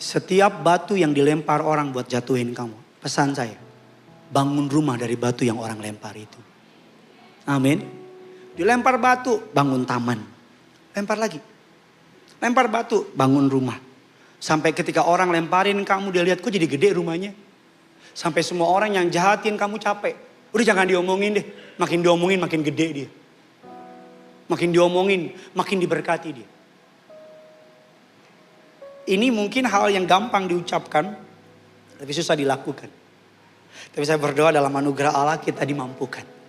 Setiap batu yang dilempar orang buat jatuhin kamu. Pesan saya, bangun rumah dari batu yang orang lempar itu. Amin. Dilempar batu, bangun taman. Lempar lagi. Lempar batu, bangun rumah. Sampai ketika orang lemparin kamu, dia lihat kok jadi gede rumahnya. Sampai semua orang yang jahatin kamu capek. Udah jangan diomongin deh. Makin diomongin makin gede dia. Makin diomongin, makin diberkati dia. Ini mungkin hal yang gampang diucapkan, tapi susah dilakukan. Tapi saya berdoa dalam anugerah Allah kita dimampukan.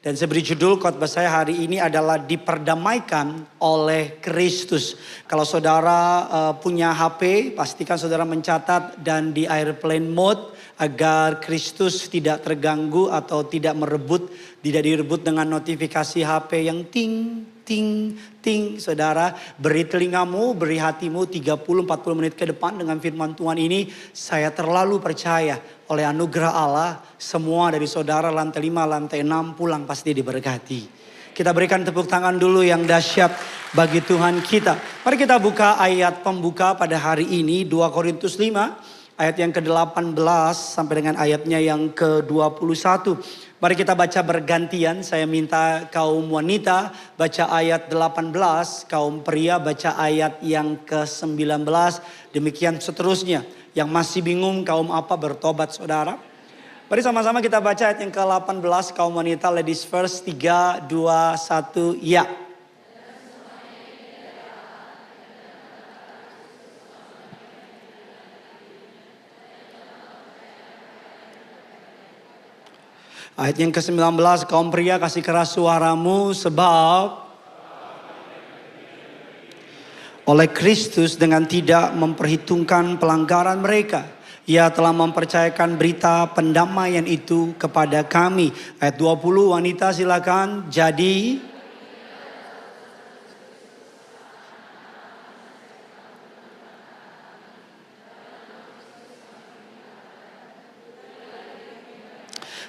Dan saya beri judul khotbah saya hari ini adalah diperdamaikan oleh Kristus. Kalau saudara punya HP, pastikan saudara mencatat dan di airplane mode agar Kristus tidak terganggu atau tidak direbut dengan notifikasi HP yang ting, ting, ting. Saudara, beri telingamu, beri hatimu 30-40 menit ke depan dengan firman Tuhan ini. Saya terlalu percaya oleh anugerah Allah, semua dari saudara lantai 5, lantai 6 pulang pasti diberkati. Kita berikan tepuk tangan dulu yang dahsyat bagi Tuhan kita. Mari kita buka ayat pembuka pada hari ini, 2 Korintus 5. Ayat yang ke-18 sampai dengan ayatnya yang ke-21. Mari kita baca bergantian. Saya minta kaum wanita baca ayat 18. Kaum pria baca ayat yang ke-19. Demikian seterusnya. Yang masih bingung kaum apa bertobat saudara. Mari sama-sama kita baca ayat yang ke-18. Kaum wanita ladies first. 3, 2, 1 ya. Ayat yang ke-19, kaum pria kasih keras suaramu sebab oleh Kristus dengan tidak memperhitungkan pelanggaran mereka. Ia telah mempercayakan berita pendamaian itu kepada kami. Ayat 20, wanita silakan. Jadi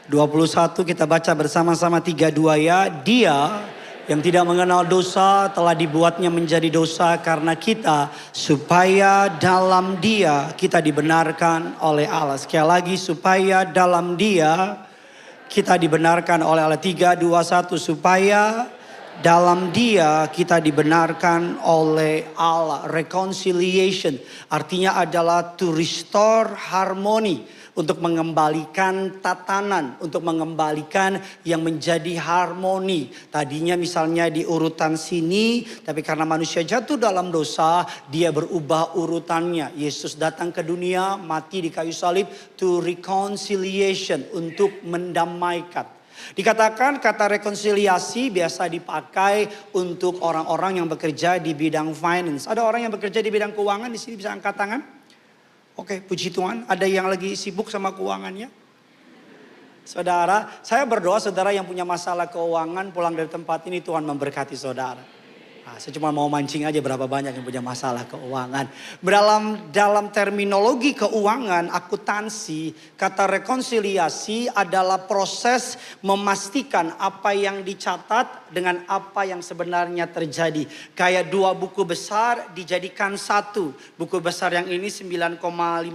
(21) kita baca bersama-sama 3, 2 ya. Dia yang tidak mengenal dosa telah dibuatnya menjadi dosa karena kita, supaya dalam Dia kita dibenarkan oleh Allah. Sekali lagi, supaya dalam Dia kita dibenarkan oleh Allah. 3, 2, 1, supaya dalam Dia kita dibenarkan oleh Allah. Reconciliation artinya adalah to restore harmony. Untuk mengembalikan tatanan, untuk mengembalikan yang menjadi harmoni. Tadinya misalnya di urutan sini, tapi karena manusia jatuh dalam dosa, dia berubah urutannya. Yesus datang ke dunia, mati di kayu salib, to reconciliation, untuk mendamaikan. Dikatakan kata rekonsiliasi biasa dipakai untuk orang-orang yang bekerja di bidang finance. Ada orang yang bekerja di bidang keuangan di sini bisa angkat tangan? Oke, puji Tuhan. Ada yang lagi sibuk sama keuangannya? Saudara, saya berdoa saudara yang punya masalah keuangan pulang dari tempat ini Tuhan memberkati saudara. Nah, saya cuma mau mancing aja berapa banyak yang punya masalah keuangan. Dalam terminologi keuangan, akuntansi, kata rekonsiliasi adalah proses memastikan apa yang dicatat dengan apa yang sebenarnya terjadi. Kayak 2 buku besar dijadikan satu. Buku besar yang ini 9,5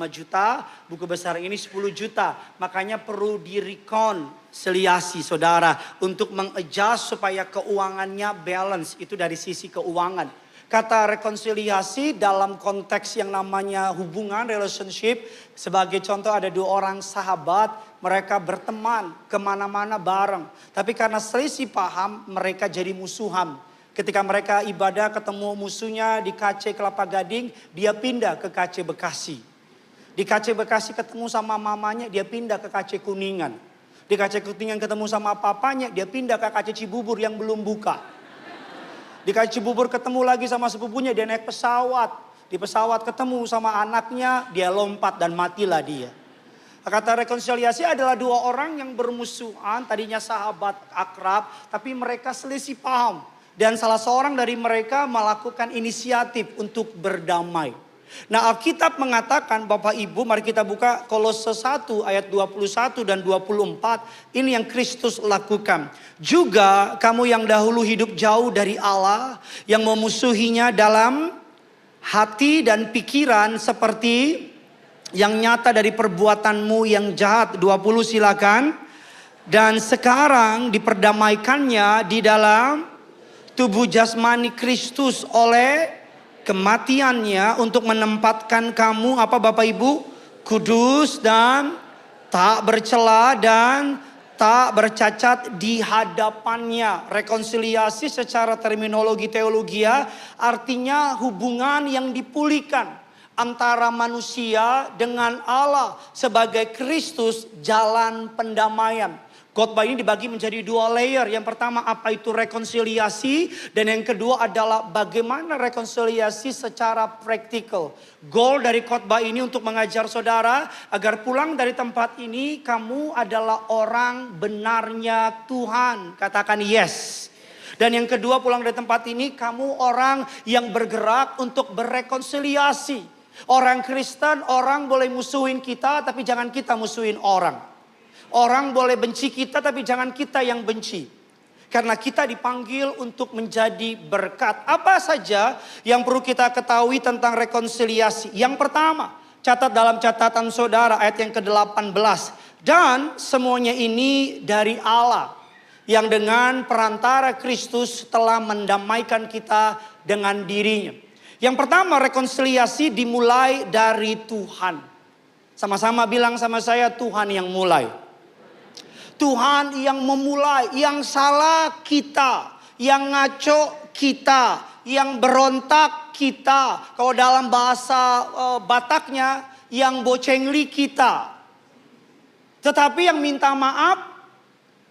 juta, buku besar yang ini 10 juta. Makanya perlu direkonsiliasi saudara untuk mengadjust supaya keuangannya balance. Itu dari sisi keuangan. Kata rekonsiliasi dalam konteks yang namanya hubungan, relationship. Sebagai contoh ada 2 orang sahabat, mereka berteman kemana-mana bareng. Tapi karena selisih paham mereka jadi musuhan. Ketika mereka ibadah ketemu musuhnya di KC Kelapa Gading, dia pindah ke KC Bekasi. Di KC Bekasi ketemu sama mamanya, dia pindah ke KC Kuningan. Di KC Kuningan ketemu sama papanya, dia pindah ke KC Cibubur yang belum buka. Di KC Cibubur ketemu lagi sama sepupunya, dia naik pesawat. Di pesawat ketemu sama anaknya, dia lompat dan matilah dia. Kata rekonsiliasi adalah 2 orang yang bermusuhan, tadinya sahabat akrab, tapi mereka selisih paham. Dan salah seorang dari mereka melakukan inisiatif untuk berdamai. Nah, Alkitab mengatakan, Bapak Ibu, mari kita buka Kolose 1 ayat 21 dan 24. Ini yang Kristus lakukan. Juga kamu yang dahulu hidup jauh dari Allah, yang memusuhinya dalam hati dan pikiran seperti yang nyata dari perbuatanmu yang jahat. 20 silakan. Dan sekarang diperdamaikannya di dalam tubuh jasmani Kristus oleh kematiannya untuk menempatkan kamu apa Bapak Ibu? Kudus dan tak bercela dan tak bercacat di hadapannya. Rekonsiliasi secara terminologi teologia artinya hubungan yang dipulihkan antara manusia dengan Allah sebagai Kristus, jalan pendamaian. Khotbah ini dibagi menjadi 2 layer. Yang pertama, apa itu rekonsiliasi, dan yang kedua adalah bagaimana rekonsiliasi secara praktikal. Goal dari khotbah ini untuk mengajar saudara agar pulang dari tempat ini kamu adalah orang benarnya Tuhan. Katakan yes. Dan yang kedua, pulang dari tempat ini kamu orang yang bergerak untuk berrekonsiliasi. Orang Kristen, orang boleh musuhin kita, tapi jangan kita musuhin orang. Orang boleh benci kita, tapi jangan kita yang benci. Karena kita dipanggil untuk menjadi berkat. Apa saja yang perlu kita ketahui tentang rekonsiliasi? Yang pertama, catat dalam catatan saudara ayat yang ke-18. Dan semuanya ini dari Allah, yang dengan perantara Kristus telah mendamaikan kita dengan dirinya. Yang pertama, rekonsiliasi dimulai dari Tuhan. Sama-sama bilang sama saya, Tuhan yang mulai. Tuhan yang memulai, yang salah kita, yang ngaco kita, yang berontak kita. Kalau dalam bahasa Bataknya, yang bocengli kita. Tetapi yang minta maaf,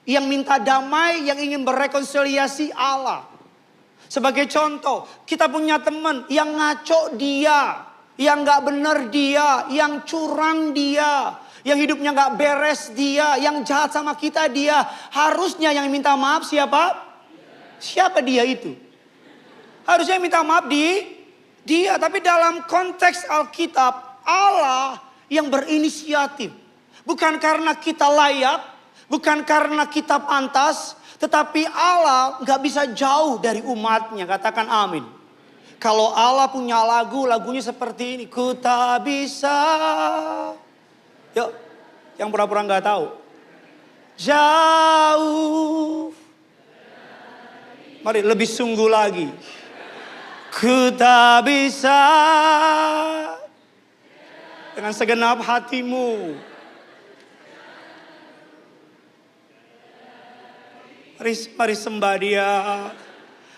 yang minta damai, yang ingin berrekonsiliasi Allah. Sebagai contoh, kita punya teman yang ngaco dia, yang gak benar dia, yang curang dia, yang hidupnya gak beres dia, yang jahat sama kita dia. Harusnya yang minta maaf siapa? Siapa dia itu? Harusnya yang minta maaf dia. Tapi dalam konteks Alkitab, Allah yang berinisiatif. Bukan karena kita layak, bukan karena kita pantas, tetapi Allah gak bisa jauh dari umatnya. Katakan amin. Kalau Allah punya lagu, lagunya seperti ini. Ku tak bisa. Yuk, yang pura-pura nggak tahu. Jauh. Mari lebih sungguh lagi. Ku tak bisa dengan segenap hatimu. Mari sembah Dia.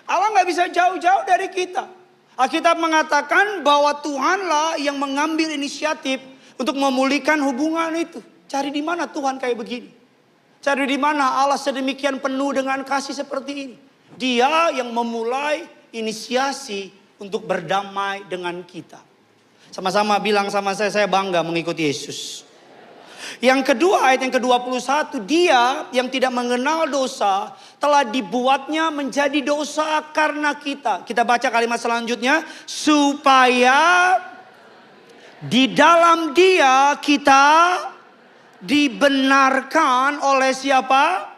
Allah nggak bisa jauh-jauh dari kita. Alkitab mengatakan bahwa Tuhanlah yang mengambil inisiatif untuk memulihkan hubungan itu. Cari di mana Tuhan kayak begini? Cari di mana Allah sedemikian penuh dengan kasih seperti ini? Dia yang memulai inisiasi untuk berdamai dengan kita. Sama-sama bilang sama saya bangga mengikuti Yesus. Yang kedua, ayat yang ke-21, Dia yang tidak mengenal dosa telah dibuatnya menjadi dosa karena kita. Kita baca kalimat selanjutnya, supaya di dalam Dia kita dibenarkan oleh siapa?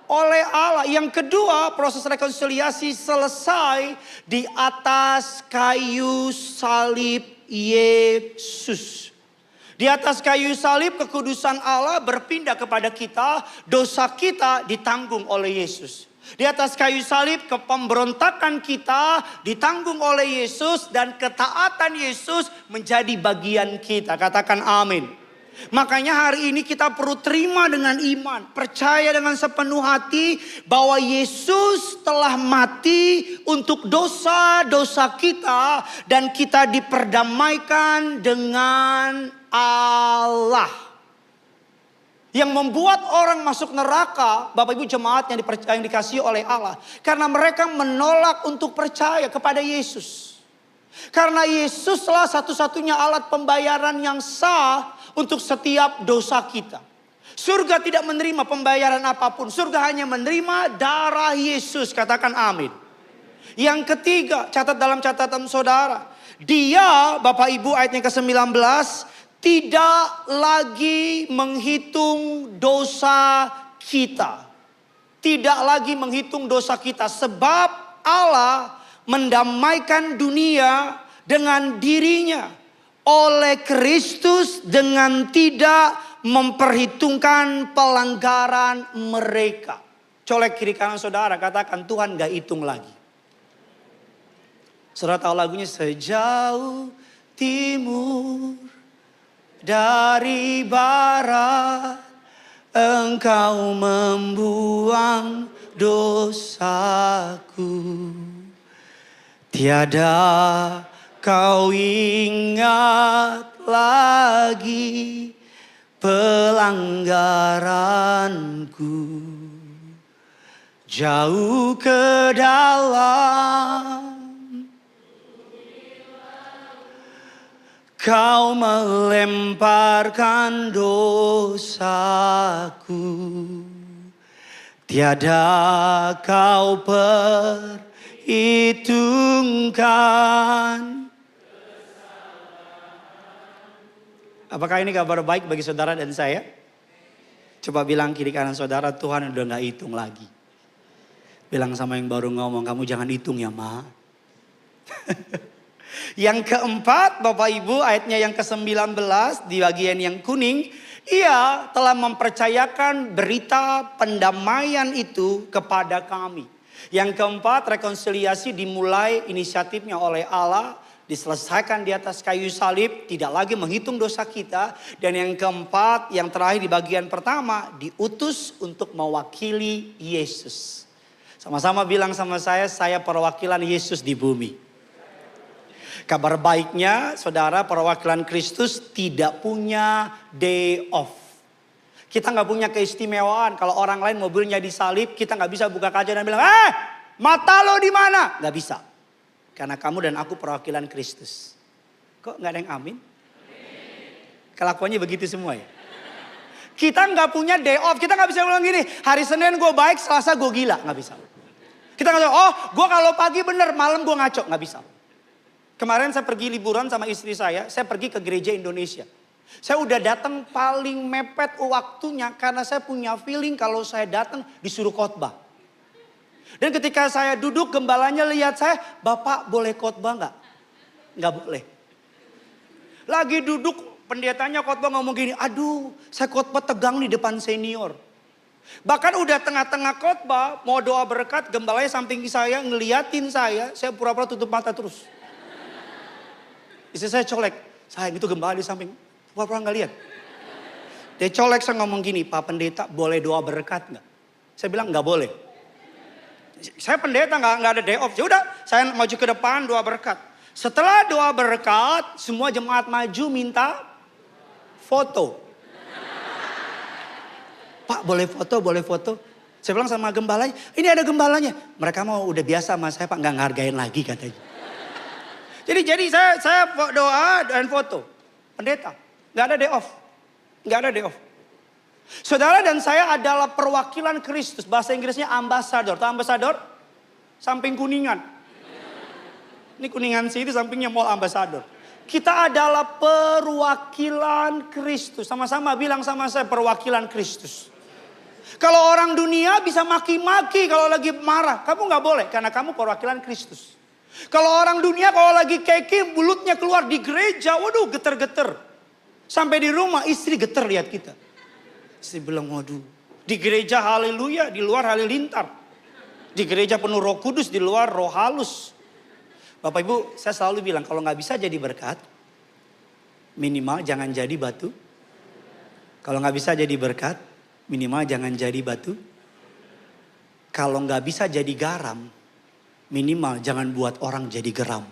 Oleh Allah. Yang kedua, proses rekonsiliasi selesai di atas kayu salib Yesus. Di atas kayu salib kekudusan Allah berpindah kepada kita, dosa kita ditanggung oleh Yesus. Di atas kayu salib kepemberontakan kita ditanggung oleh Yesus dan ketaatan Yesus menjadi bagian kita. Katakan amin. Makanya hari ini kita perlu terima dengan iman, percaya dengan sepenuh hati bahwa Yesus telah mati untuk dosa-dosa kita dan kita diperdamaikan dengan Allah. Yang membuat orang masuk neraka, Bapak Ibu jemaat yang dikasihi oleh Allah. Karena mereka menolak untuk percaya kepada Yesus. Karena Yesuslah satu-satunya alat pembayaran yang sah untuk setiap dosa kita. Surga tidak menerima pembayaran apapun. Surga hanya menerima darah Yesus. Katakan amin. Yang ketiga, catat dalam catatan saudara. Dia, Bapak Ibu, ayatnya ke-19, tidak lagi menghitung dosa kita. Tidak lagi menghitung dosa kita. Sebab Allah mendamaikan dunia dengan dirinya oleh Kristus dengan tidak memperhitungkan pelanggaran mereka. Colek kiri kanan saudara, katakan Tuhan gak hitung lagi. Saudara tahu lagunya, sejauh timur dari barat Engkau membuang dosaku. Tiada kau ingat lagi pelanggaranku. Jauh ke dalam Kau melemparkan dosaku. Tiada kau perhitungkan. Apakah ini kabar baik bagi saudara dan saya? Coba bilang kiri kanan saudara, Tuhan udah gak hitung lagi. Bilang sama yang baru ngomong, kamu jangan hitung ya Ma. Yang keempat, Bapak Ibu, ayatnya yang ke-19 di bagian yang kuning. Ia telah mempercayakan berita pendamaian itu kepada kami. Yang keempat, rekonsiliasi dimulai inisiatifnya oleh Allah. Diselesaikan di atas kayu salib, tidak lagi menghitung dosa kita. Dan yang keempat, yang terakhir di bagian pertama, diutus untuk mewakili Yesus. Sama-sama bilang sama saya perwakilan Yesus di bumi. Kabar baiknya, saudara, perwakilan Kristus tidak punya day off. Kita nggak punya keistimewaan. Kalau orang lain mobilnya disalib, kita nggak bisa buka kaca dan bilang, mata lo di mana? Nggak bisa. Karena kamu dan aku perwakilan Kristus. Kok nggak ada yang amin? Kelakuannya begitu semua ya. Kita nggak punya day off. Kita nggak bisa bilang gini, hari Senin gue baik, Selasa gue gila. Nggak bisa. Kita nggak bisa, gue kalau pagi bener, malam gue ngaco. Nggak bisa. Kemarin saya pergi liburan sama istri saya pergi ke gereja Indonesia. Saya udah datang paling mepet waktunya karena saya punya feeling kalau saya datang disuruh khotbah. Dan ketika saya duduk, gembalanya lihat saya, Bapak boleh khotbah nggak? Nggak boleh. Lagi duduk, pendetanya khotbah ngomong gini, aduh saya khotbah tegang di depan senior. Bahkan udah tengah-tengah khotbah, mau doa berkat, gembalanya samping saya ngeliatin saya pura-pura tutup mata terus. Istri saya colek, sayang itu gembala di samping, pura-pura nggak lihat. Dia colek, saya ngomong gini, Pak Pendeta boleh doa berkat nggak? Saya bilang nggak boleh. Saya pendeta nggak ada day off. Ya udah, saya maju ke depan doa berkat. Setelah doa berkat, semua jemaat maju minta foto. Pak boleh foto, boleh foto. Saya bilang sama gembalanya, ini ada gembalanya. Mereka mau udah biasa sama saya Pak, nggak ngargain lagi katanya. Jadi saya doa dan foto. Pendeta, nggak ada day off. Nggak ada day off. Saudara dan saya adalah perwakilan Kristus. Bahasa Inggrisnya ambassador. Tahu ambassador? Samping Kuningan. Ini Kuningan sih, itu sampingnya mall ambassador. Kita adalah perwakilan Kristus. Sama-sama bilang sama saya, perwakilan Kristus. Kalau orang dunia bisa maki-maki kalau lagi marah. Kamu nggak boleh karena kamu perwakilan Kristus. Kalau orang dunia kalau lagi keki mulutnya keluar di gereja, waduh geter-geter. Sampai di rumah istri geter lihat kita. Istri bilang waduh, di gereja haleluya, di luar halilintar. Di gereja penuh Roh Kudus, di luar roh halus. Bapak Ibu, saya selalu bilang kalau nggak bisa jadi berkat, minimal jangan jadi batu. Kalau nggak bisa jadi berkat, minimal jangan jadi batu. Kalau nggak bisa jadi garam, minimal jangan buat orang jadi geram.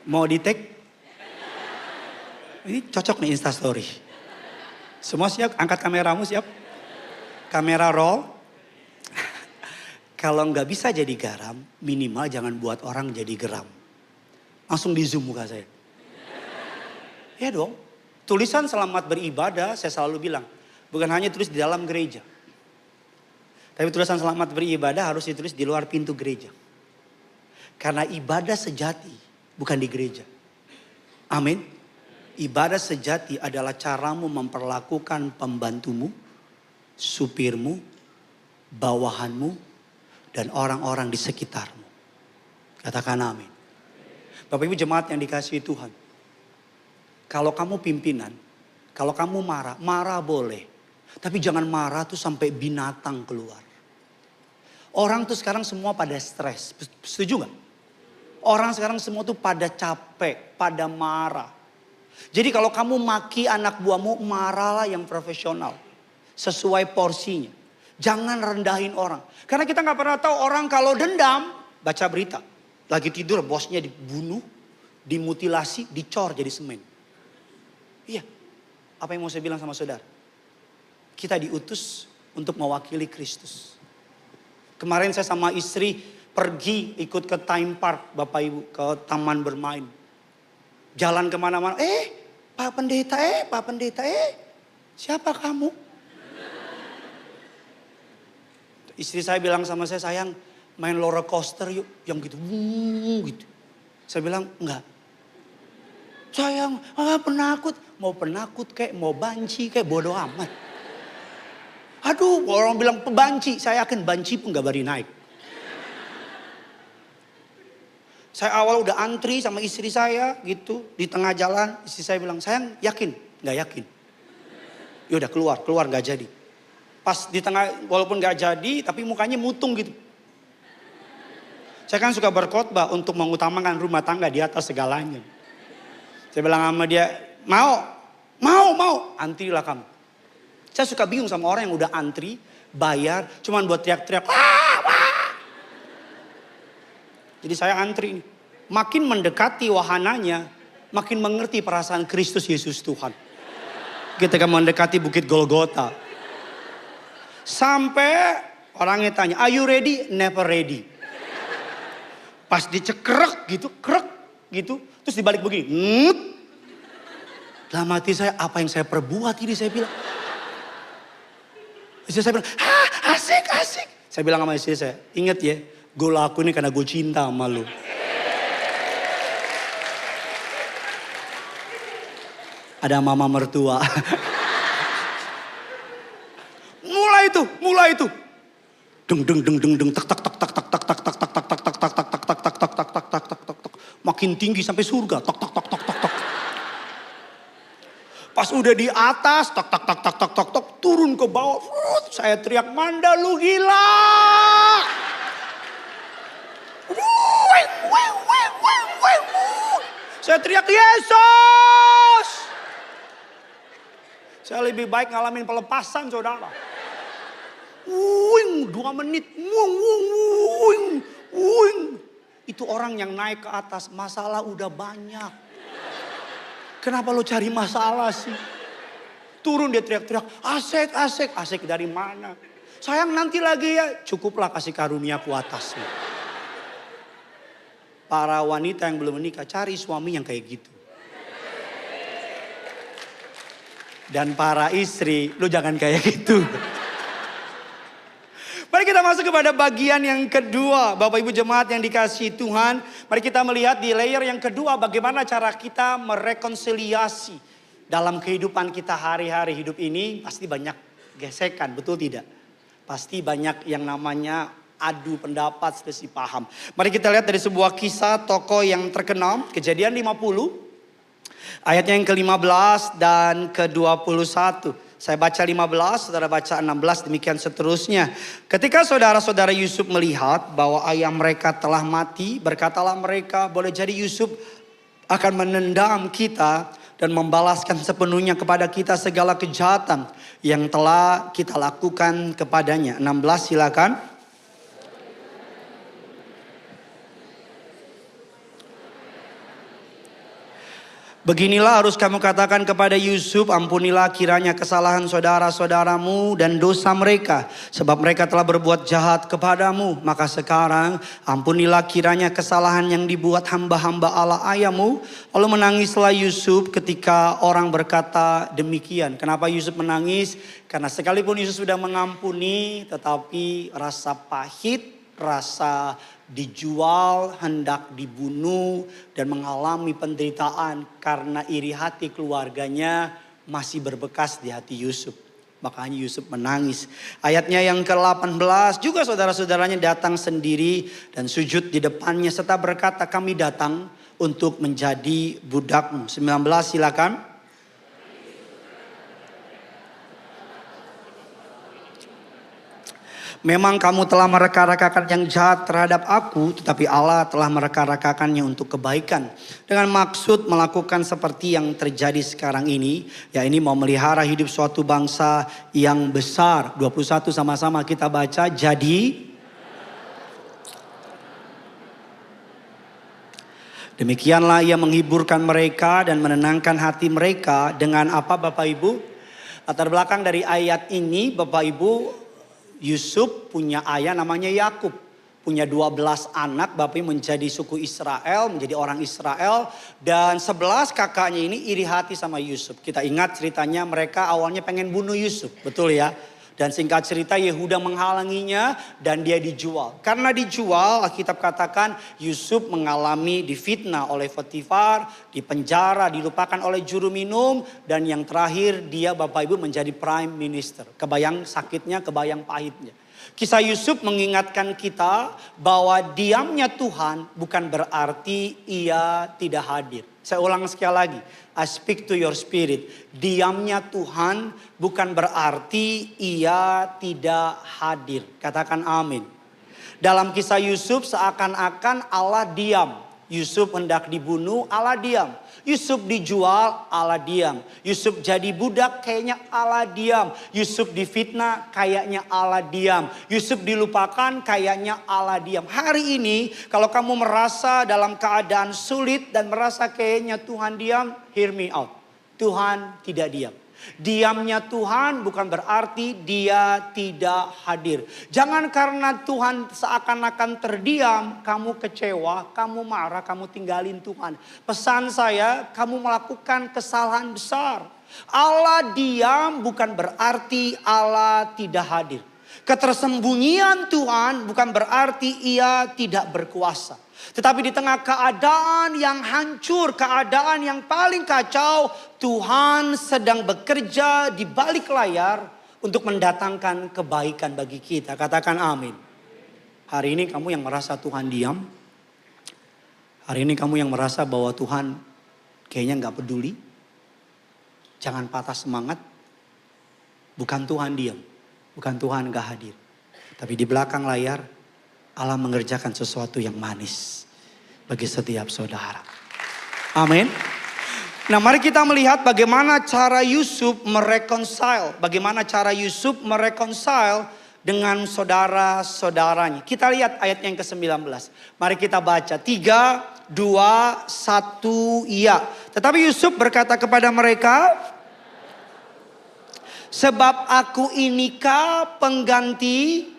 Mau di tag? Ini cocok nih Instastory. Semua siap? Angkat kameramu siap? Kamera roll. Kalau nggak bisa jadi garam, minimal jangan buat orang jadi geram. Langsung di zoom muka saya. Ya dong. Tulisan selamat beribadah saya selalu bilang. Bukan hanya tulis di dalam gereja. Tapi tulisan selamat beribadah harus ditulis di luar pintu gereja. Karena ibadah sejati bukan di gereja. Amin. Ibadah sejati adalah caramu memperlakukan pembantumu, supirmu, bawahanmu, dan orang-orang di sekitarmu. Katakan amin. Bapak Ibu jemaat yang dikasihi Tuhan. Kalau kamu pimpinan, kalau kamu marah, marah boleh. Tapi jangan marah tuh sampai binatang keluar. Orang tuh sekarang semua pada stres. Setuju gak? Orang sekarang semua tuh pada capek, pada marah. Jadi kalau kamu maki anak buahmu, marahlah yang profesional. Sesuai porsinya. Jangan rendahin orang. Karena kita gak pernah tahu orang kalau dendam, baca berita. Lagi tidur bosnya dibunuh, dimutilasi, dicor jadi semen. Iya. Apa yang mau saya bilang sama saudara? Kita diutus untuk mewakili Kristus. Kemarin saya sama istri pergi ikut ke Time Park, Bapak Ibu, ke taman bermain. Jalan kemana-mana, Pak Pendeta, siapa kamu? Istri saya bilang sama saya, sayang main roller coaster yuk, yang gitu, gitu. Saya bilang, enggak. Sayang, penakut. Mau penakut kayak, mau banci kayak, bodoh amat. Aduh, orang bilang banci, saya yakin banci pun gak bari naik. Saya awal udah antri sama istri saya gitu, di tengah jalan. Istri saya bilang, sayang yakin? Gak yakin. Yaudah keluar gak jadi. Pas di tengah, walaupun gak jadi, tapi mukanya mutung gitu. Saya kan suka berkhotbah untuk mengutamakan rumah tangga di atas segalanya. Saya bilang sama dia, mau, antrilah kamu. Saya suka bingung sama orang yang udah antri, bayar, cuman buat teriak-teriak. Jadi saya antri nih. Makin mendekati wahananya, makin mengerti perasaan Kristus Yesus Tuhan. Ketika mendekati Bukit Golgota. Sampai orangnya tanya, are you ready? Never ready. Pas dicekrek gitu, krek gitu. Terus dibalik begini. Dalam hati saya, apa yang saya perbuat ini, saya bilang. Istri saya bilang, asik. Saya bilang sama istri saya, ingat ya, gue lakuin ini karena gue cinta sama lu. Ada mama mertua. Mulai itu. Deng, tak. Makin tinggi sampai surga, tak. Pas udah di atas, tak, turun ke bawah. Saya teriak, Manda lu gila. Saya teriak, Yesus. Saya lebih baik ngalamin pelepasan, saudara. 2 menit. Itu orang yang naik ke atas, masalah udah banyak. Kenapa lo cari masalah sih? Turun dia teriak-teriak, asik dari mana? Sayang nanti lagi ya, cukuplah kasih karuniaku atasmu. Para wanita yang belum menikah, cari suami yang kayak gitu. Dan para istri, lo jangan kayak gitu. Mari kita masuk kepada bagian yang kedua. Bapak Ibu jemaat yang dikasihi Tuhan. Mari kita melihat di layer yang kedua bagaimana cara kita merekonsiliasi. Dalam kehidupan kita hari-hari hidup ini pasti banyak gesekan, betul tidak? Pasti banyak yang namanya adu pendapat, selisih paham. Mari kita lihat dari sebuah kisah tokoh yang terkenal. Kejadian 50. Ayatnya yang ke-15 dan ke-21. Saya baca 15, saudara baca 16, demikian seterusnya. Ketika saudara-saudara Yusuf melihat bahwa ayah mereka telah mati, berkatalah mereka, boleh jadi Yusuf akan menendam kita dan membalaskan sepenuhnya kepada kita segala kejahatan yang telah kita lakukan kepadanya. 16 silakan. Beginilah harus kamu katakan kepada Yusuf, ampunilah kiranya kesalahan saudara-saudaramu dan dosa mereka, sebab mereka telah berbuat jahat kepadamu. Maka sekarang ampunilah kiranya kesalahan yang dibuat hamba-hamba Allah ayahmu. Lalu menangislah Yusuf ketika orang berkata demikian. Kenapa Yusuf menangis? Karena sekalipun Yusuf sudah mengampuni, tetapi rasa pahit, rasa dijual, hendak dibunuh, dan mengalami penderitaan karena iri hati keluarganya masih berbekas di hati Yusuf. Makanya Yusuf menangis. Ayatnya yang ke-18, juga saudara-saudaranya datang sendiri dan sujud di depannya serta berkata, kami datang untuk menjadi budakmu. 19 silakan. Memang kamu telah mereka-rekakan yang jahat terhadap aku, tetapi Allah telah mereka-rekakannya untuk kebaikan. Dengan maksud melakukan seperti yang terjadi sekarang ini, ya ini mau melihara hidup suatu bangsa yang besar. 21 sama-sama kita baca, jadi demikianlah ia menghiburkan mereka dan menenangkan hati mereka dengan apa Bapak Ibu? Latar belakang dari ayat ini Bapak Ibu, Yusuf punya ayah namanya Yakub, punya 12 anak, bapaknya menjadi suku Israel, menjadi orang Israel, dan 11 kakaknya ini iri hati sama Yusuf. Kita ingat ceritanya, mereka awalnya pengen bunuh Yusuf, betul ya? Dan singkat cerita Yehuda menghalanginya dan dia dijual. Karena dijual, Alkitab katakan Yusuf mengalami difitnah oleh Potifar, dipenjara, dilupakan oleh juru minum, dan yang terakhir dia Bapak Ibu menjadi prime minister. Kebayang sakitnya, kebayang pahitnya. Kisah Yusuf mengingatkan kita bahwa diamnya Tuhan bukan berarti ia tidak hadir. Saya ulang sekali lagi. I speak to your spirit. Diamnya Tuhan bukan berarti ia tidak hadir. Katakan amin. Dalam kisah Yusuf seakan-akan Allah diam. Yusuf hendak dibunuh, Allah diam. Yusuf dijual, Allah diam. Yusuf jadi budak, kayaknya Allah diam. Yusuf difitnah, kayaknya Allah diam. Yusuf dilupakan, kayaknya Allah diam. Hari ini kalau kamu merasa dalam keadaan sulit dan merasa kayaknya Tuhan diam, hear me out. Tuhan tidak diam. Diamnya Tuhan bukan berarti dia tidak hadir. Jangan karena Tuhan seakan-akan terdiam, kamu kecewa, kamu marah, kamu tinggalin Tuhan. Pesan saya, kamu melakukan kesalahan besar. Allah diam bukan berarti Allah tidak hadir. Ketersembunyian Tuhan bukan berarti ia tidak berkuasa. Tetapi di tengah keadaan yang hancur, keadaan yang paling kacau, Tuhan sedang bekerja di balik layar untuk mendatangkan kebaikan bagi kita. Katakan amin. Hari ini kamu yang merasa Tuhan diam. Hari ini kamu yang merasa bahwa Tuhan kayaknya gak peduli. Jangan patah semangat. Bukan Tuhan diam. Bukan Tuhan gak hadir. Tapi di belakang layar Allah mengerjakan sesuatu yang manis bagi setiap saudara. Amin. Nah, mari kita melihat bagaimana cara Yusuf mereconcile. Bagaimana cara Yusuf mereconcile dengan saudara-saudaranya. Kita lihat ayat yang ke-19. Mari kita baca. 3, 2, 1, ya. Tetapi Yusuf berkata kepada mereka, sebab aku inikah pengganti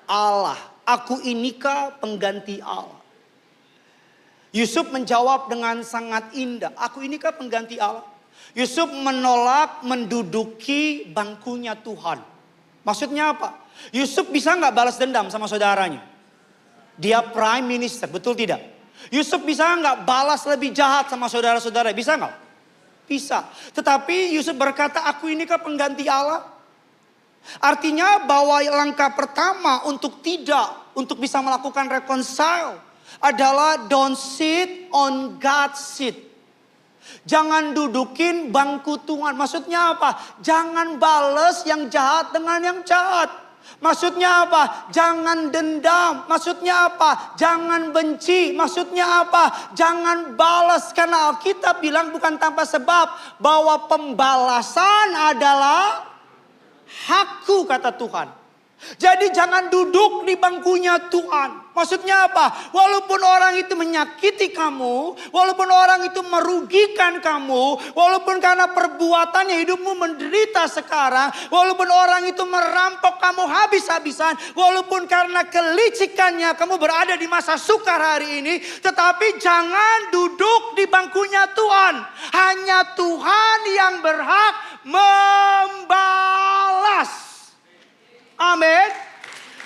Allah. Aku inikah pengganti Allah. Yusuf menjawab dengan sangat indah. Aku inikah pengganti Allah. Yusuf menolak menduduki bangkunya Tuhan. Maksudnya apa? Yusuf bisa gak balas dendam sama saudaranya? Dia prime minister, betul tidak? Yusuf bisa gak balas lebih jahat sama saudara-saudara? Bisa gak? Bisa. Tetapi Yusuf berkata, aku inikah pengganti Allah? Artinya bahwa langkah pertama untuk bisa melakukan reconcile adalah don't sit on God's seat. Jangan dudukin bangku Tuhan. Maksudnya apa? Jangan bales yang jahat dengan yang jahat. Maksudnya apa? Jangan dendam. Maksudnya apa? Jangan benci. Maksudnya apa? Jangan balas. Karena Alkitab bilang bukan tanpa sebab bahwa pembalasan adalah hakku, kata Tuhan. Jadi jangan duduk di bangkunya Tuhan. Maksudnya apa? Walaupun orang itu menyakiti kamu, walaupun orang itu merugikan kamu, walaupun karena perbuatannya hidupmu menderita sekarang, walaupun orang itu merampok kamu habis-habisan, walaupun karena kelicikannya kamu berada di masa sukar hari ini, tetapi jangan duduk di bangkunya Tuhan. Hanya Tuhan yang berhak membalas. Amin.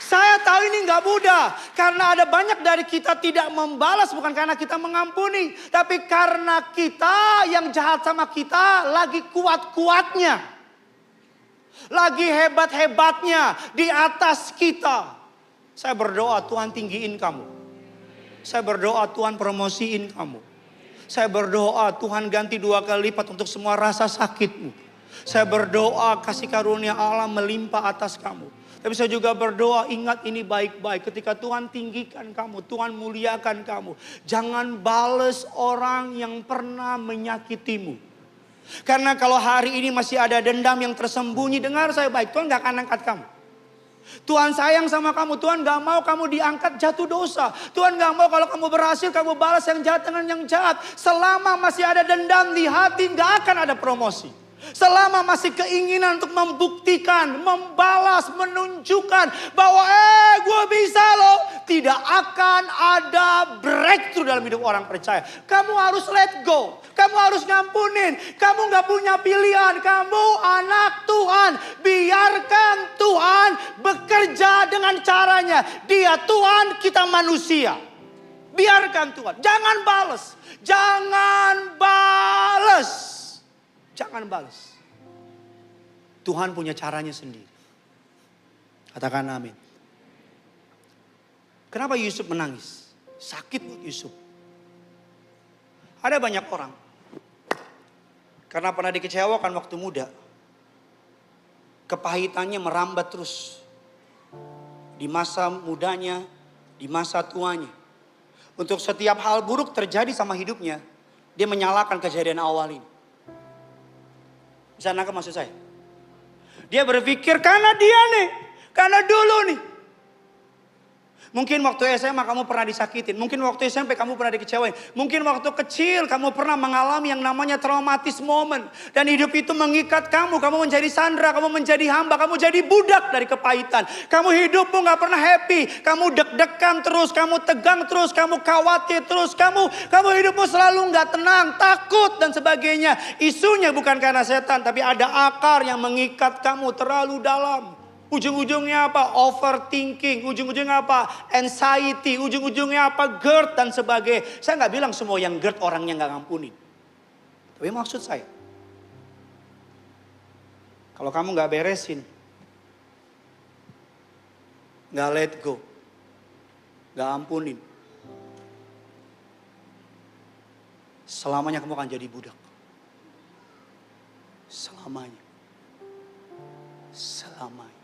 Saya tahu ini nggak mudah. Karena ada banyak dari kita tidak membalas. Bukan karena kita mengampuni. Tapi karena kita yang jahat sama kita lagi kuat-kuatnya. Lagi hebat-hebatnya di atas kita. Saya berdoa Tuhan tinggiin kamu. Saya berdoa Tuhan promosiin kamu. Saya berdoa Tuhan ganti 2 kali lipat untuk semua rasa sakitmu. Saya berdoa kasih karunia Allah melimpah atas kamu. Tapi saya juga berdoa ingat ini baik-baik. Ketika Tuhan tinggikan kamu, Tuhan muliakan kamu. Jangan bales orang yang pernah menyakitimu. Karena kalau hari ini masih ada dendam yang tersembunyi, dengar saya baik, Tuhan gak akan angkat kamu. Tuhan sayang sama kamu, Tuhan gak mau kamu diangkat jatuh dosa. Tuhan gak mau kalau kamu berhasil, kamu balas yang jahat dengan yang jahat. Selama masih ada dendam di hati, gak akan ada promosi. Selama masih keinginan untuk membuktikan, membalas, menunjukkan bahwa gue bisa loh. Tidak akan ada breakthrough dalam hidup orang percaya. Kamu harus let go. Kamu harus ngampunin. Kamu gak punya pilihan. Kamu anak Tuhan. Biarkan Tuhan bekerja dengan caranya. Dia Tuhan, kita manusia. Biarkan Tuhan. Jangan balas. Jangan balas. Jangan balas. Tuhan punya caranya sendiri. Katakan amin. Kenapa Yusuf menangis? Sakit buat Yusuf. Ada banyak orang. Karena pernah dikecewakan waktu muda. Kepahitannya merambat terus. Di masa mudanya, di masa tuanya. Untuk setiap hal buruk terjadi sama hidupnya, dia menyalahkan kejadian awal ini. Bisa nangkep maksud saya? Dia berpikir karena dia nih. Karena dulu nih. Mungkin waktu SMA kamu pernah disakitin. Mungkin waktu SMP kamu pernah dikecewain. Mungkin waktu kecil kamu pernah mengalami yang namanya traumatis moment. Dan hidup itu mengikat kamu. Kamu menjadi sandera, kamu menjadi hamba. Kamu jadi budak dari kepahitan. Kamu hidupmu gak pernah happy. Kamu deg-degan terus, kamu tegang terus, kamu khawatir terus. Kamu hidupmu selalu gak tenang, takut dan sebagainya. Isunya bukan karena setan, tapi ada akar yang mengikat kamu terlalu dalam. Ujung-ujungnya apa? Overthinking. Ujung-ujungnya apa? Anxiety. Ujung-ujungnya apa? GERD dan sebagainya. Saya gak bilang semua yang GERD orangnya gak ngampunin. Tapi maksud saya. Kalau kamu gak beresin. Gak let go. Gak ampunin. Selamanya kamu akan jadi budak. Selamanya. Selamanya.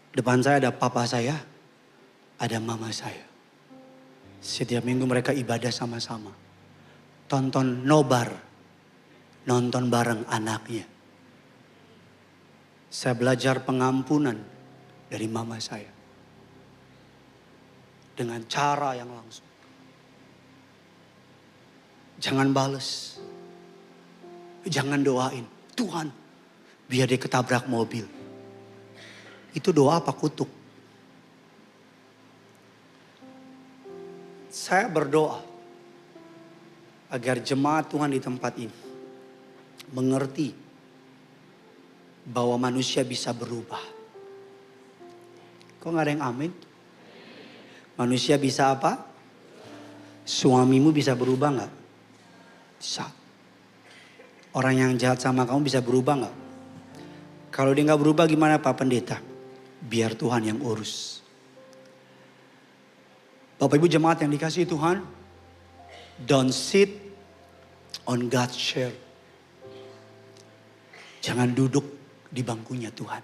Depan saya ada papa saya, ada mama saya. Setiap minggu mereka ibadah sama-sama. Tonton nobar, nonton bareng anaknya. Saya belajar pengampunan dari mama saya. Dengan cara yang langsung. Jangan bales. Jangan doain. Tuhan, biar dia ketabrak mobil. Itu doa apa kutuk? Saya berdoa agar jemaat Tuhan di tempat ini mengerti bahwa manusia bisa berubah. Kok gak ada yang amin? Manusia bisa apa? Suamimu bisa berubah gak? Bisa. Orang yang jahat sama kamu bisa berubah gak? Kalau dia gak berubah gimana Pak Pendeta? Biar Tuhan yang urus. Bapak Ibu jemaat yang dikasihi Tuhan. Don't sit on God's chair. Jangan duduk di bangkunya Tuhan.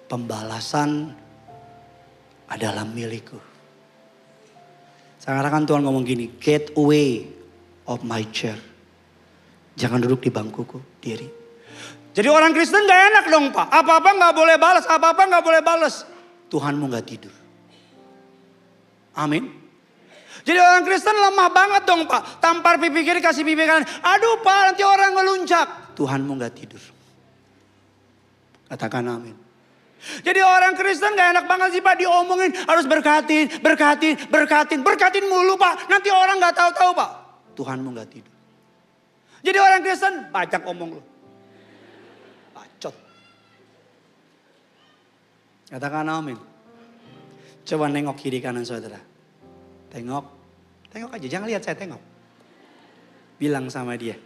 Pembalasan adalah milikku. Sekarang kan Tuhan ngomong gini. Get away of my chair. Jangan duduk di bangkuku, diri. Jadi orang Kristen gak enak dong Pak. Apa-apa gak boleh balas, apa-apa gak boleh balas. Tuhanmu gak tidur. Amin. Jadi orang Kristen lemah banget dong Pak. Tampar pipi kiri, kasih pipi kanan. Aduh Pak, nanti orang ngeluncak. Tuhanmu gak tidur. Katakan amin. Jadi orang Kristen gak enak banget sih Pak, diomongin harus berkatin, berkatin, berkatin. Berkatin mulu Pak, nanti orang gak tahu-tahu Pak. Tuhanmu gak tidur. Jadi orang Kristen banyak omong lu. Bacot. Katakan amin. Coba nengok kiri kanan saudara. Tengok. Tengok aja, jangan lihat saya, tengok. Bilang sama dia,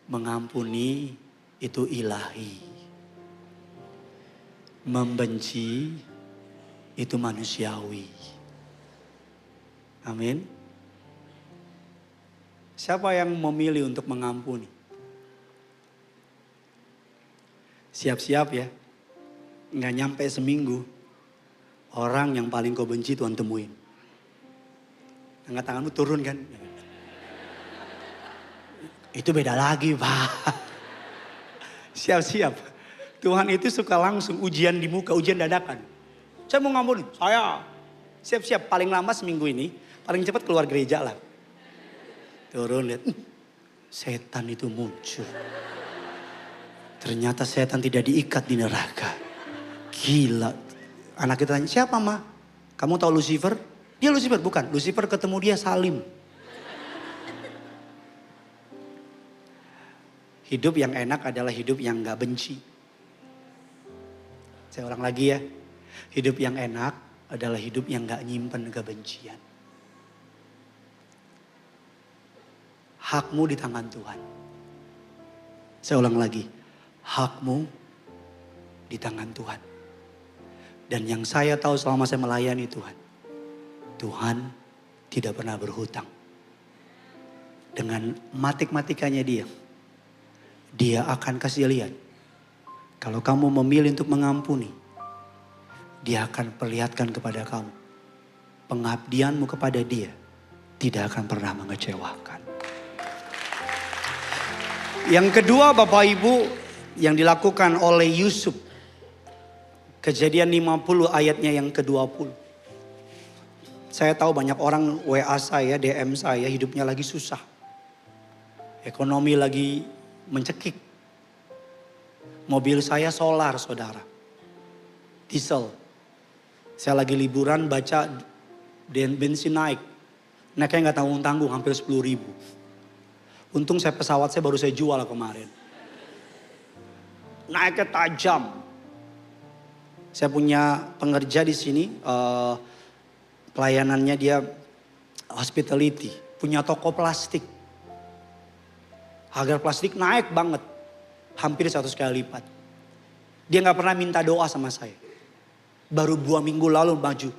mengampuni itu ilahi. Membenci itu manusiawi. Amin. Siapa yang memilih untuk mengampuni? Siap-siap ya. Nggak nyampe seminggu. Orang yang paling kau benci Tuhan temuin. Angkat tanganmu turun kan. Itu beda lagi Pak. Siap-siap. Tuhan itu suka langsung ujian di muka, ujian dadakan. Saya mau ngampuni, saya. Siap-siap, paling lama seminggu ini. Paling cepat keluar gereja lah. Turun lihat, setan itu muncul. Ternyata setan tidak diikat di neraka. Gila. Anak kita tanya, siapa Ma? Kamu tahu Lucifer? Dia Lucifer, bukan. Lucifer ketemu dia Salim. Hidup yang enak adalah hidup yang gak benci. Saya ulang lagi ya. Hidup yang enak adalah hidup yang gak nyimpen kebencian. Hakmu di tangan Tuhan. Saya ulang lagi. Hakmu di tangan Tuhan. Dan yang saya tahu selama saya melayani Tuhan. Tuhan tidak pernah berhutang. Dengan matik-matikannya dia. Dia akan kasih lihat. Kalau kamu memilih untuk mengampuni. Dia akan perlihatkan kepada kamu. Pengabdianmu kepada dia. Tidak akan pernah mengecewakan. Yang kedua Bapak Ibu. Yang dilakukan oleh Yusuf. Kejadian 50 ayatnya yang ke-20. Saya tahu banyak orang WA saya, DM saya hidupnya lagi susah. Ekonomi lagi mencekik. Mobil saya solar saudara. Diesel. Saya lagi liburan baca bensin naik. Naiknya gak tanggung-tanggung hampir 10.000. Untung pesawat saya baru saya jual kemarin. Naiknya tajam. Saya punya pengerja di sini, pelayanannya dia hospitality, punya toko plastik. Harga plastik naik banget, hampir 100 kali lipat. Dia nggak pernah minta doa sama saya. Baru 2 minggu lalu maju,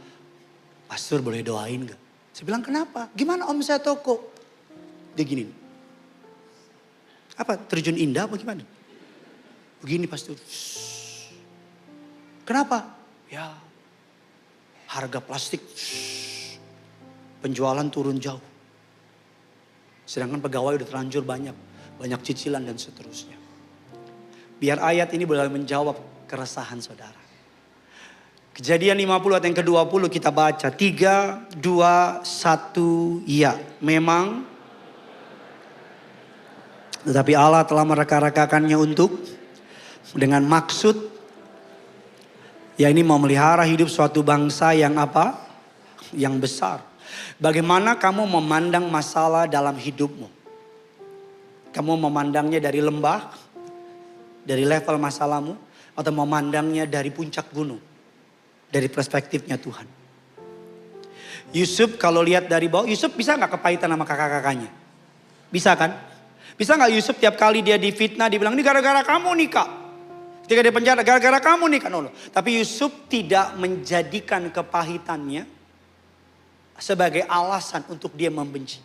Pastor boleh doain gak? Saya bilang kenapa? Gimana om saya toko? Dia gini, apa terjun indah apa gimana? Begini Pastor. Kenapa? Ya, harga plastik penjualan turun jauh. Sedangkan pegawai udah terlanjur banyak cicilan dan seterusnya. Biar ayat ini boleh menjawab keresahan saudara. Kejadian 50 ayat yang ke-20 kita baca. 3, 2, 1, ya. Memang. Tetapi Allah telah mereka-rekakannya untuk. Dengan maksud. Ya ini mau melihara hidup suatu bangsa yang apa? Yang besar. Bagaimana kamu memandang masalah dalam hidupmu? Kamu memandangnya dari lembah? Dari level masalahmu? Atau memandangnya dari puncak gunung? Dari perspektifnya Tuhan. Yusuf kalau lihat dari bawah, Yusuf bisa gak kepahitan sama kakak-kakaknya? Bisa kan? Bisa gak Yusuf tiap kali dia difitnah, dibilang ini gara-gara kamu nih kak. Ketika dia penjara, gara-gara kamu nih kan. Tapi Yusuf tidak menjadikan kepahitannya sebagai alasan untuk dia membenci.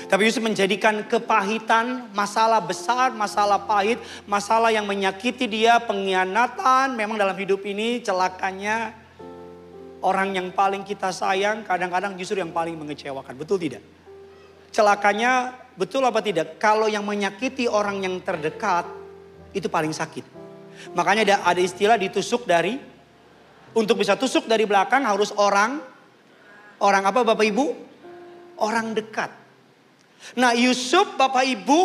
Tapi Yusuf menjadikan kepahitan, masalah besar, masalah pahit, masalah yang menyakiti dia, pengkhianatan. Memang dalam hidup ini celakanya orang yang paling kita sayang kadang-kadang justru yang paling mengecewakan. Betul tidak? Celakanya betul apa tidak? Kalau yang menyakiti orang yang terdekat itu paling sakit. Makanya ada istilah ditusuk dari, untuk bisa tusuk dari belakang harus orang apa Bapak Ibu? Orang dekat. Nah Yusuf Bapak Ibu,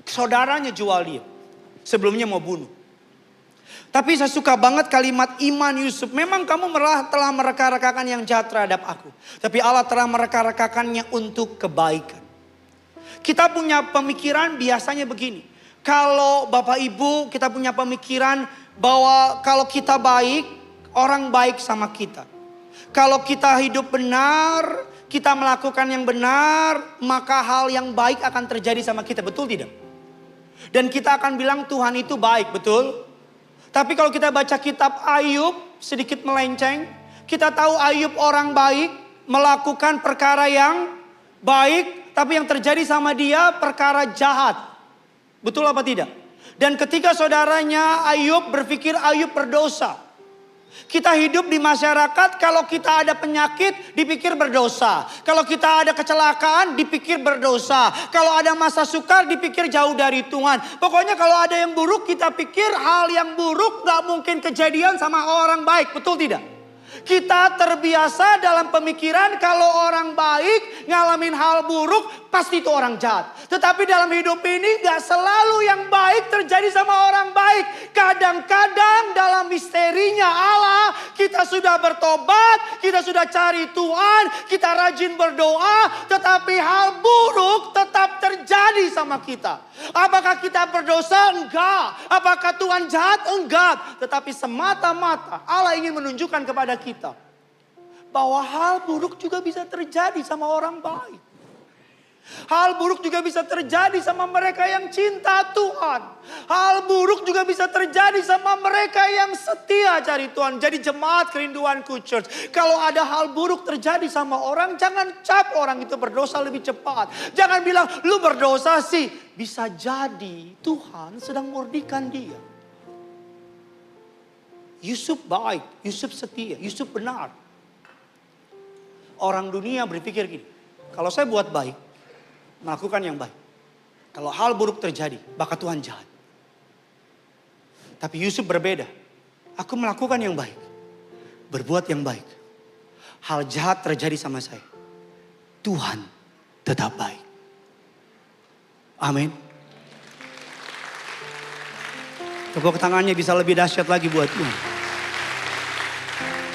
saudaranya jual dia. Sebelumnya mau bunuh. Tapi saya suka banget kalimat iman Yusuf. Memang kamu telah mereka-rekakan yang jahat terhadap aku. Tapi Allah telah mereka-rekakannya untuk kebaikan. Kita punya pemikiran biasanya begini. Kalau Bapak Ibu kita punya pemikiran bahwa kalau kita baik, orang baik sama kita. Kalau kita hidup benar, kita melakukan yang benar, maka hal yang baik akan terjadi sama kita. Betul tidak? Dan kita akan bilang Tuhan itu baik, betul? Tapi kalau kita baca kitab Ayub sedikit melenceng. Kita tahu Ayub orang baik, melakukan perkara yang baik. Tapi yang terjadi sama dia perkara jahat. Betul apa tidak? Dan ketika saudaranya Ayub berpikir Ayub berdosa. Kita hidup di masyarakat, kalau kita ada penyakit dipikir berdosa. Kalau kita ada kecelakaan dipikir berdosa. Kalau ada masa sukar dipikir jauh dari Tuhan. Pokoknya kalau ada yang buruk kita pikir hal yang buruk gak mungkin kejadian sama orang baik. Betul tidak? Kita terbiasa dalam pemikiran kalau orang baik ngalamin hal buruk pasti itu orang jahat. Tetapi dalam hidup ini gak selalu yang baik terjadi sama orang baik. Kadang-kadang dalam misterinya Allah kita sudah bertobat, kita sudah cari Tuhan, kita rajin berdoa, tetapi hal buruk tetap terjadi sama kita. Apakah kita berdosa? Enggak. Apakah Tuhan jahat? Enggak. Tetapi semata-mata Allah ingin menunjukkan kepada kita bahwa hal buruk juga bisa terjadi sama orang baik. Hal buruk juga bisa terjadi sama mereka yang cinta Tuhan. Hal buruk juga bisa terjadi sama mereka yang setia cari Tuhan. Jadi jemaat kerinduanku church, kalau ada hal buruk terjadi sama orang, jangan cap orang itu berdosa lebih cepat. Jangan bilang lu berdosa sih. Bisa jadi Tuhan sedang murnikan dia. Yusuf baik, Yusuf setia, Yusuf benar. Orang dunia berpikir gini, kalau saya buat baik, melakukan yang baik. Kalau hal buruk terjadi, maka Tuhan jahat. Tapi Yusuf berbeda. Aku melakukan yang baik. Berbuat yang baik. Hal jahat terjadi sama saya. Tuhan tetap baik. Amin. Tepuk tangannya bisa lebih dahsyat lagi buat Tuhan.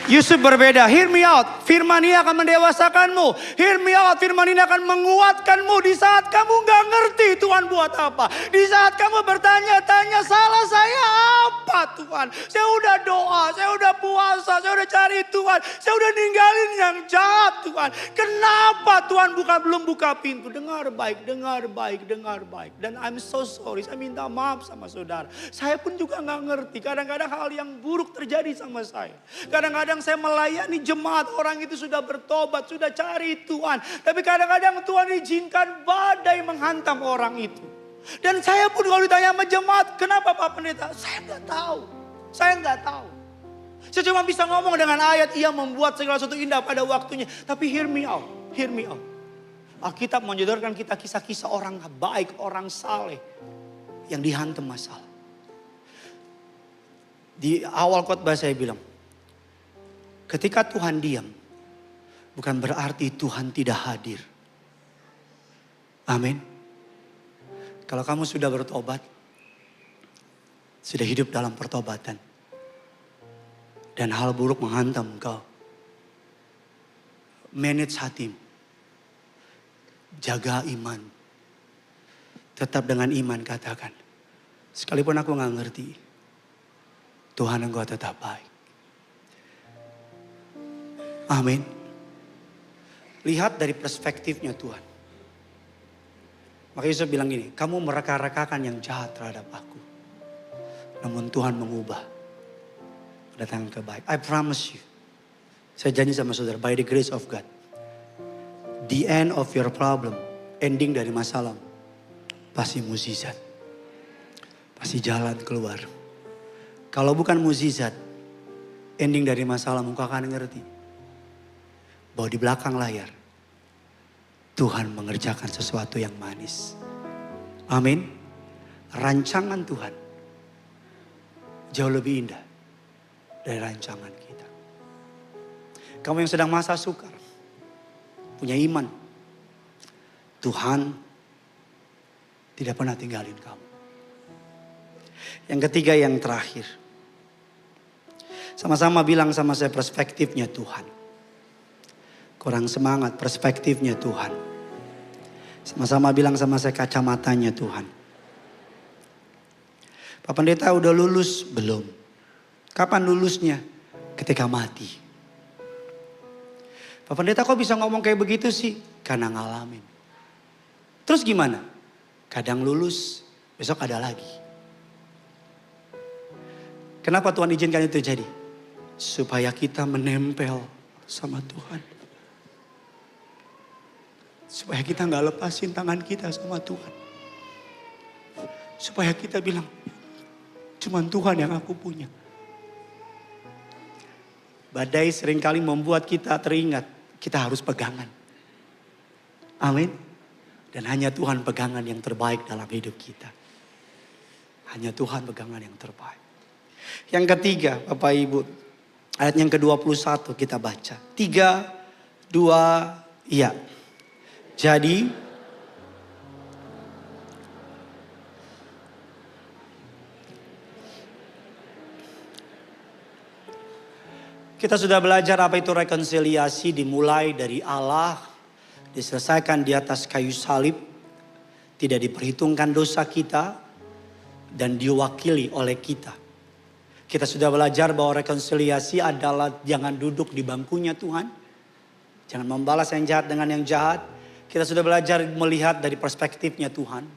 Yusuf berbeda. Hear me out. Firman ini akan mendewasakanmu. Hear me out. Firman ini akan menguatkanmu. Di saat kamu gak ngerti Tuhan buat apa. Di saat kamu bertanya-tanya salah saya apa Tuhan. Saya udah doa. Saya udah puasa. Saya udah cari Tuhan. Saya udah ninggalin yang jahat Tuhan. Kenapa Tuhan belum buka pintu. Dengar baik. Dengar baik. Dengar baik. Dan I'm so sorry. Saya minta maaf sama saudara. Saya pun juga gak ngerti. Kadang-kadang hal yang buruk terjadi sama saya. Kadang-kadang saya melayani jemaat, orang itu sudah bertobat, sudah cari Tuhan. Tapi kadang-kadang Tuhan izinkan badai menghantam orang itu. Dan saya pun kalau ditanya sama jemaat, kenapa Pak Pendeta? Saya nggak tahu. Saya nggak tahu. Saya cuma bisa ngomong dengan ayat, ia membuat segala sesuatu indah pada waktunya. Tapi hear me out, hear me out. Alkitab menyodorkan kita kisah-kisah orang baik, orang saleh yang dihantam masalah. Di awal khotbah saya bilang, ketika Tuhan diam, bukan berarti Tuhan tidak hadir. Amin. Kalau kamu sudah bertobat, sudah hidup dalam pertobatan, dan hal buruk menghantam engkau, manage hatimu, jaga iman, tetap dengan iman katakan, sekalipun aku gak ngerti, Tuhan engkau tetap baik. Amin. Lihat dari perspektifnya Tuhan. Maka Yesus bilang gini, kamu mereka-rekakan yang jahat terhadap aku. Namun Tuhan mengubah. Kedatangan kebaik. I promise you. Saya janji sama saudara, by the grace of God. The end of your problem, ending dari masalah, pasti mukjizat. Pasti jalan keluar. Kalau bukan mukjizat, ending dari masalah engkau akan ngerti bahwa di belakang layar Tuhan mengerjakan sesuatu yang manis. Amin. Rancangan Tuhan jauh lebih indah dari rancangan kita. Kamu yang sedang masa sukar, punya iman, Tuhan tidak pernah tinggalin kamu. Yang ketiga, yang terakhir. Sama-sama bilang sama saya, perspektifnya Tuhan. Kurang semangat, perspektifnya Tuhan. Sama-sama bilang sama saya, kacamatanya Tuhan. Pak Pendeta udah lulus? Belum. Kapan lulusnya? Ketika mati. Pak Pendeta kok bisa ngomong kayak begitu sih? Karena ngalamin. Terus gimana? Kadang lulus, besok ada lagi. Kenapa Tuhan izinkan itu jadi? Supaya kita menempel sama Tuhan. Supaya kita gak lepasin tangan kita sama Tuhan. Supaya kita bilang, cuman Tuhan yang aku punya. Badai seringkali membuat kita teringat, kita harus pegangan. Amin. Dan hanya Tuhan pegangan yang terbaik dalam hidup kita. Hanya Tuhan pegangan yang terbaik. Yang ketiga, Bapak Ibu, ayat yang ke-21 kita baca. 3, 2, iya. Jadi, kita sudah belajar apa itu rekonsiliasi, dimulai dari Allah, diselesaikan di atas kayu salib, tidak diperhitungkan dosa kita, dan diwakili oleh kita. Kita sudah belajar bahwa rekonsiliasi adalah jangan duduk di bangkunya Tuhan, jangan membalas yang jahat dengan yang jahat. Kita sudah belajar melihat dari perspektifnya Tuhan.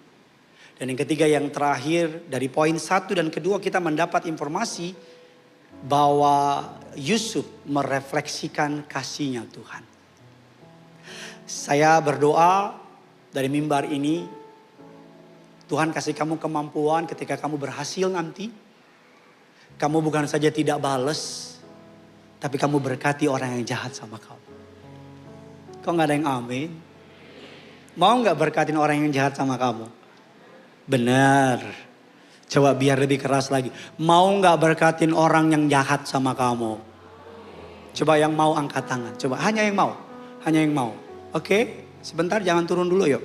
Dan yang ketiga, yang terakhir, dari poin 1 dan kedua kita mendapat informasi bahwa Yusuf merefleksikan kasihnya Tuhan. Saya berdoa dari mimbar ini, Tuhan kasih kamu kemampuan ketika kamu berhasil nanti. Kamu bukan saja tidak bales, tapi kamu berkati orang yang jahat sama kamu. Kok gak ada yang amin? Mau gak berkatin orang yang jahat sama kamu? Benar. Coba biar lebih keras lagi. Mau gak berkatin orang yang jahat sama kamu? Coba yang mau angkat tangan. Coba hanya yang mau. Hanya yang mau. Oke, sebentar jangan turun dulu yuk.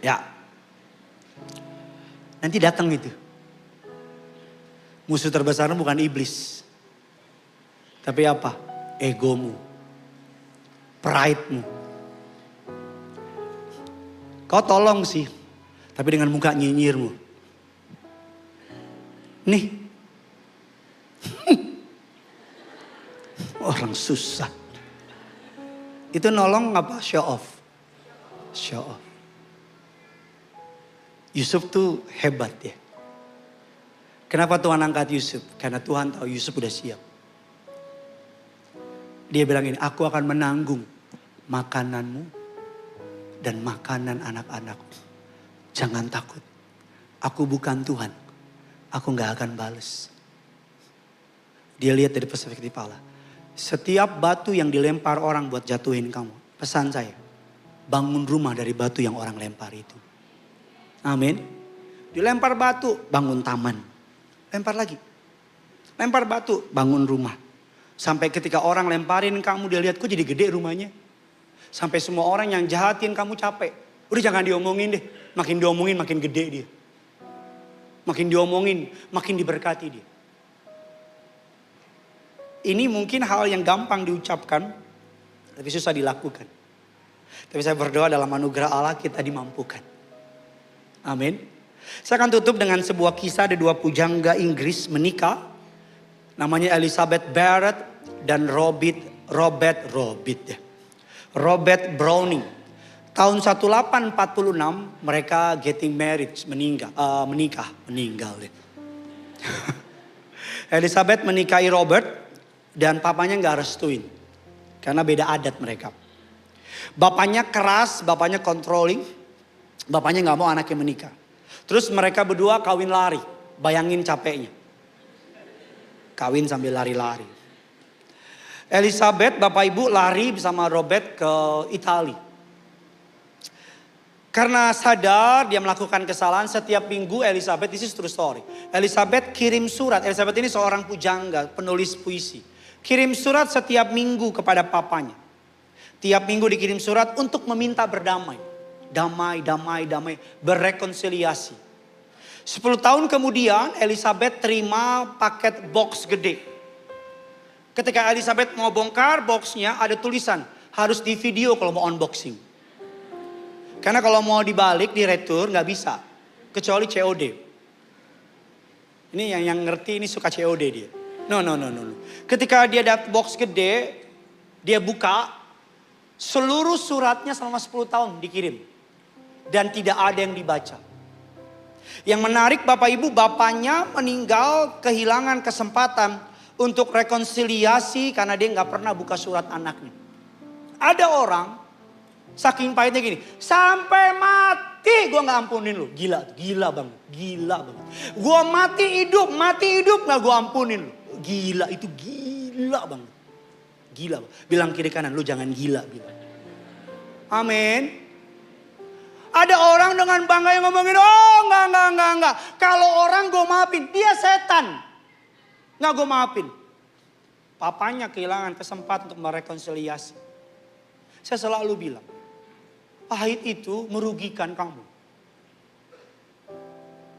Ya. Nanti datang itu. Musuh terbesarmu bukan iblis. Tapi apa? Egomu. Pride-mu. Kau tolong sih. Tapi dengan muka nyinyirmu. Nih. Orang susah. Itu nolong apa? Show off. Show off. Yusuf tuh hebat ya. Kenapa Tuhan angkat Yusuf? Karena Tuhan tahu Yusuf udah siap. Dia bilang ini, aku akan menanggung makananmu dan makanan anak-anakmu. Jangan takut. Aku bukan Tuhan. Aku gak akan bales. Dia lihat dari perspektif Allah. Setiap batu yang dilempar orang buat jatuhin kamu. Pesan saya, bangun rumah dari batu yang orang lempar itu. Amin. Dilempar batu, bangun taman. Lempar lagi. Lempar batu, bangun rumah. Sampai ketika orang lemparin kamu, dia lihat kok jadi gede rumahnya. Sampai semua orang yang jahatin kamu capek. Udah jangan diomongin deh. Makin diomongin makin gede dia. Makin diomongin makin diberkati dia. Ini mungkin hal yang gampang diucapkan, tapi susah dilakukan. Tapi saya berdoa dalam anugerah Allah kita dimampukan. Amin. Saya akan tutup dengan sebuah kisah, ada dua pujangga Inggris menikah. Namanya Elizabeth Barrett dan Robert Browning. Tahun 1846 mereka getting married, menikah. Elizabeth menikahi Robert dan papanya gak restuin. Karena beda adat mereka. Bapaknya keras, bapaknya controlling. Bapaknya gak mau anaknya menikah. Terus mereka berdua kawin lari. Bayangin capeknya. Kawin sambil lari-lari. Elizabeth, Bapak Ibu lari bersama Robert ke Italia. Karena sadar dia melakukan kesalahan, setiap minggu Elizabeth, this is true story. Elizabeth kirim surat, Elizabeth ini seorang pujangga, penulis puisi. Kirim surat setiap minggu kepada papanya. Tiap minggu dikirim surat untuk meminta berdamai. Damai, berrekonsiliasi. 10 tahun kemudian Elizabeth terima paket box gede. Ketika Elizabeth mau bongkar boxnya ada tulisan, harus di video kalau mau unboxing. Karena kalau mau dibalik, di retur nggak bisa. Kecuali COD. Ini yang ngerti ini suka COD dia. No. Ketika dia dapat box gede, dia buka. Seluruh suratnya selama 10 tahun dikirim. Dan tidak ada yang dibaca. Yang menarik Bapak Ibu, bapaknya meninggal kehilangan kesempatan untuk rekonsiliasi karena dia nggak pernah buka surat anaknya. Ada orang saking pahitnya gini, sampai mati gue nggak ampunin lu. Gila banget. Gue mati hidup nggak gue ampunin lu. Gila, itu gila banget. Gila. Bilang kiri kanan, lu jangan gila. Bilang. Amin. Ada orang dengan bangga yang ngomongin, oh enggak. Kalau orang gue maafin, dia setan. Nggak gue maafin. Papanya kehilangan kesempatan untuk merekonsiliasi. Saya selalu bilang, pahit itu merugikan kamu.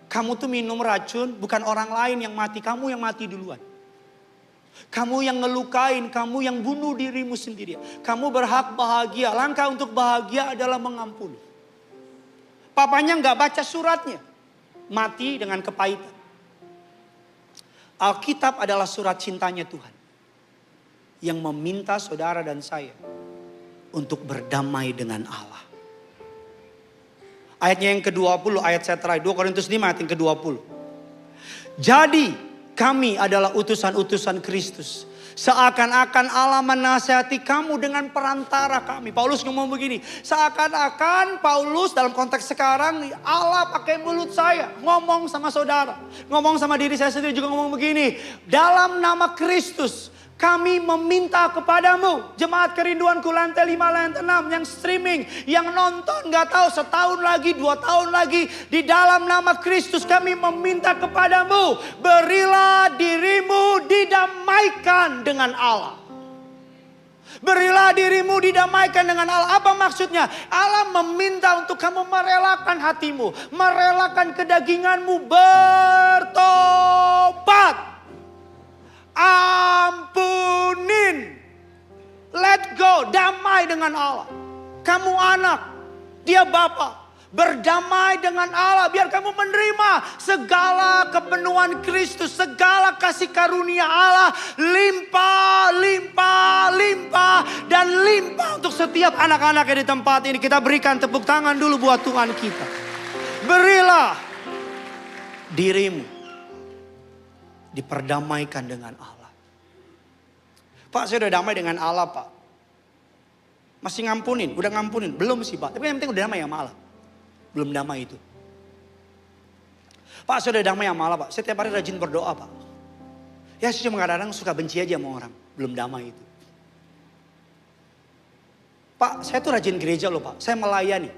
Kamu tuh minum racun, bukan orang lain yang mati, kamu yang mati duluan. Kamu yang ngelukain, kamu yang bunuh dirimu sendiri. Kamu berhak bahagia, langkah untuk bahagia adalah mengampuni. Papanya nggak baca suratnya, mati dengan kepahitan. Alkitab adalah surat cintanya Tuhan. Yang meminta saudara dan saya untuk berdamai dengan Allah. Ayatnya yang ke-20, ayat saya terakhir. 2 Korintus 5 ayat yang ke-20. Jadi kami adalah utusan-utusan Kristus. Seakan-akan Allah menasihati kamu dengan perantara kami. Paulus ngomong begini. Seakan-akan Paulus dalam konteks sekarang Allah pakai mulut saya. Ngomong sama saudara. Ngomong sama diri saya sendiri juga ngomong begini. Dalam nama Kristus. Kami meminta kepadamu, jemaat kerinduanku lantai 5, lantai 6, yang streaming, yang nonton gak tahu setahun lagi, 2 tahun lagi. Di dalam nama Kristus kami meminta kepadamu, berilah dirimu didamaikan dengan Allah. Berilah dirimu didamaikan dengan Allah. Apa maksudnya? Allah meminta untuk kamu merelakan hatimu, merelakan kedaginganmu, bertobat. Ampunin. Let go. Damai dengan Allah. Kamu anak. Dia Bapa. Berdamai dengan Allah. Biar kamu menerima segala kepenuhan Kristus. Segala kasih karunia Allah. Limpah. Dan limpah untuk setiap anak-anak yang di tempat ini. Kita berikan tepuk tangan dulu buat Tuhan kita. Berilah dirimu diperdamaikan dengan Allah. Pak, saya udah damai dengan Allah, Pak. Masih ngampunin? Udah ngampunin? Belum sih, Pak. Tapi yang penting udah damai sama Allah. Belum damai itu. Pak, saya udah damai sama Allah, Pak. Saya tiap hari rajin berdoa, Pak. Ya, saya cuma kadang-kadang suka benci aja sama orang. Belum damai itu. Pak, saya tuh rajin gereja loh, Pak. Saya melayani.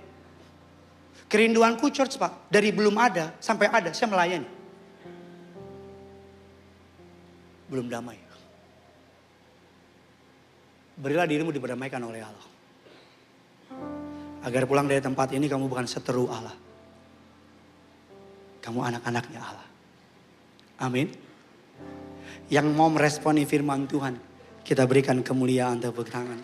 Kerinduanku church, Pak. Dari belum ada sampai ada, saya melayani. Belum damai. Berilah dirimu diperdamaikan oleh Allah. Agar pulang dari tempat ini kamu bukan seteru Allah. Kamu anak-anaknya Allah. Amin. Yang mau meresponi firman Tuhan, kita berikan kemuliaan tepuk tangan.